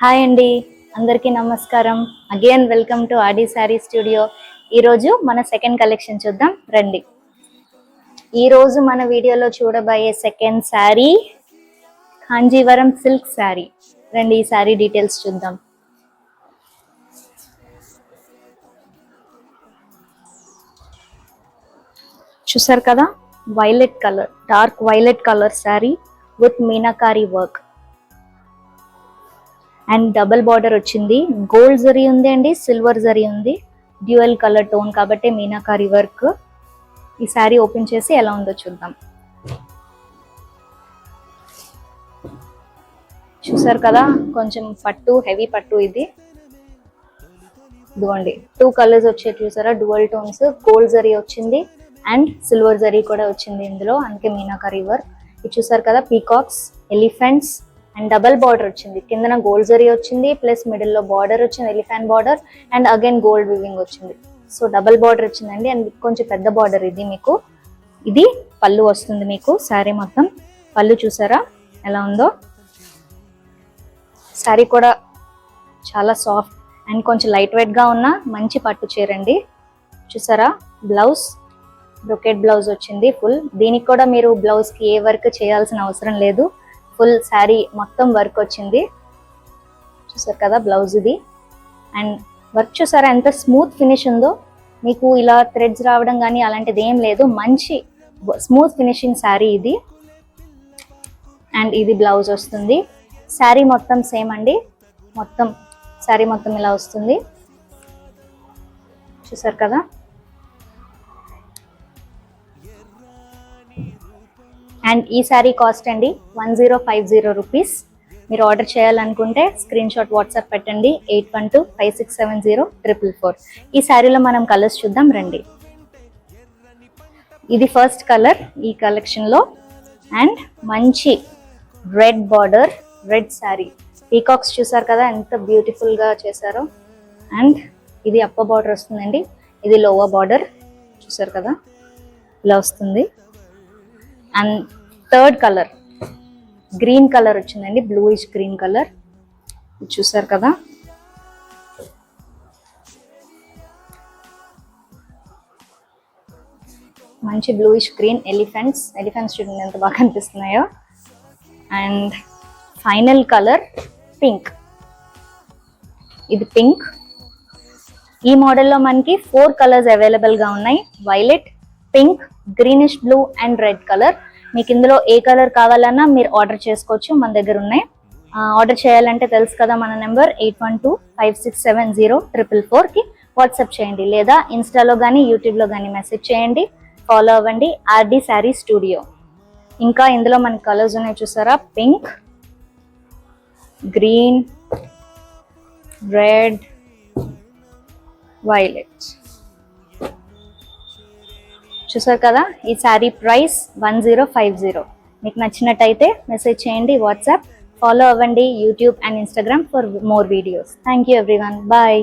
Hi అండి, అందరికీ నమస్కారం. Again welcome to Audi sari studio. ఈరోజు మన సెకండ్ కలెక్షన్ చూద్దాం రండి. ఈరోజు మన వీడియోలో చూడబోయే సెకండ్ శారీ కాంజీవరం సిల్క్ శారీ. రండి ఈ శారీ డీటెయిల్స్ చూద్దాం. చూసారు కదా, violet colour, dark violet colour sari with meenakari work and double border వచ్చింది. గోల్డ్ జరీ ఉంది అండి, సిల్వర్ జరీ ఉంది. డ్యూయల్ కలర్ టోన్ కాబట్టి మీనాకారి వర్క్. ఈ శారీ ఓపెన్ చేసి ఎలా ఉందో చూద్దాం. చూసారు కదా, కొంచెం పట్టు, హెవీ పట్టు. ఇది ఇదిగోండి, 2 కలర్స్ వచ్చాయి చూసారా, డ్యూయల్ టోన్స్. గోల్డ్ జరీ వచ్చింది అండ్ సిల్వర్ జరీ కూడా వచ్చింది ఇందులో, అందుకే మీనాకారి వర్క్. ఇది చూసారు కదా, peacocks, elephants and double border వచ్చింది. కిందన గోల్డ్ జరీ వచ్చింది, ప్లస్ మిడిల్ లో బార్డర్ వచ్చింది, elephant border and again gold weaving వచ్చింది. సో డబల్ బార్డర్ వచ్చిందండి అండ్ కొంచెం పెద్ద బార్డర్ ఇది. మీకు ఇది పళ్ళు వస్తుంది మీకు శారీ మొత్తం. పళ్ళు చూసారా ఎలా ఉందో. శారీ కూడా చాలా సాఫ్ట్ అండ్ కొంచెం లైట్ వెయిట్ గా ఉన్న మంచి పట్టు చీరండి. చూసారా, బ్లౌజ్ బ్రొకెట్ బ్లౌజ్ వచ్చింది ఫుల్. దీనికి కూడా మీరు బ్లౌజ్ కి ఏ వర్క్ చేయాల్సిన అవసరం లేదు, ఫుల్ శారీ మొత్తం వర్క్ వచ్చింది. చూసారు కదా బ్లౌజ్ ఇది. అండ్ వర్క్ చూసారా ఎంత స్మూత్ ఫినిష్ ఉందో. మీకు ఇలా థ్రెడ్స్ రావడం కానీ అలాంటిది ఏం లేదు, మంచి స్మూత్ ఫినిషింగ్ శారీ ఇది. అండ్ ఇది బ్లౌజ్ వస్తుంది. శారీ మొత్తం సేమ్ అండి, మొత్తం శారీ మొత్తం ఇలా వస్తుంది. చూసారు కదా. అండ్ ఈ శారీ కాస్ట్ అండి 1050 రూపీస్. మీరు ఆర్డర్ చేయాలనుకుంటే స్క్రీన్ షాట్ వాట్సాప్ పెట్టండి 8125670444. ఈ శారీలో మనం కలర్స్ చూద్దాం రండి. ఇది ఫస్ట్ కలర్ ఈ కలెక్షన్లో. అండ్ మంచి red border, red sari. Peacocks చూసారు కదా ఎంత బ్యూటిఫుల్గా చేశారో. అండ్ ఇది అప్పర్ బార్డర్ వస్తుందండి, ఇది లోవర్ బార్డర్. చూసారు కదా ఇలా వస్తుంది. And third colour green colour వచ్చిందండి, బ్లూయిష్ గ్రీన్ కలర్. చూసారు కదా. మంచి బ్లూయిష్ గ్రీన్, ఎలిఫెంట్స్ చూడండి ఎంత బాగా కనిపిస్తున్నాయో. And final colour pink. ఇది పింక్. ఈ మోడల్లో మనకి 4 కలర్స్ అవైలబుల్గా ఉన్నాయి. Violet, pink, greenish blue and red colour. మీకు ఇందులో ఏ కలర్ కావాలన్నా మీరు ఆర్డర్ చేసుకోవచ్చు, మన దగ్గర ఉన్నాయి. ఆర్డర్ చేయాలంటే తెలుసు కదా మన నెంబర్ 8125670444కి వాట్సాప్ చేయండి, లేదా ఇన్స్టాలో కానీ యూట్యూబ్లో కానీ మెసేజ్ చేయండి. ఫాలో అవ్వండి ఆర్డి శారీ స్టూడియో. ఇంకా ఇందులో మనకి కలర్స్ ఉన్నాయి చూసారా, పింక్, గ్రీన్, రెడ్, వైలెట్. చూసారు కదా. ఈ శారీ ప్రైస్ 1050. మీకు నచ్చినట్టయితే మెసేజ్ చేయండి వాట్సాప్. ఫాలో అవ్వండి YouTube and Instagram for more videos. Thank you everyone. Bye.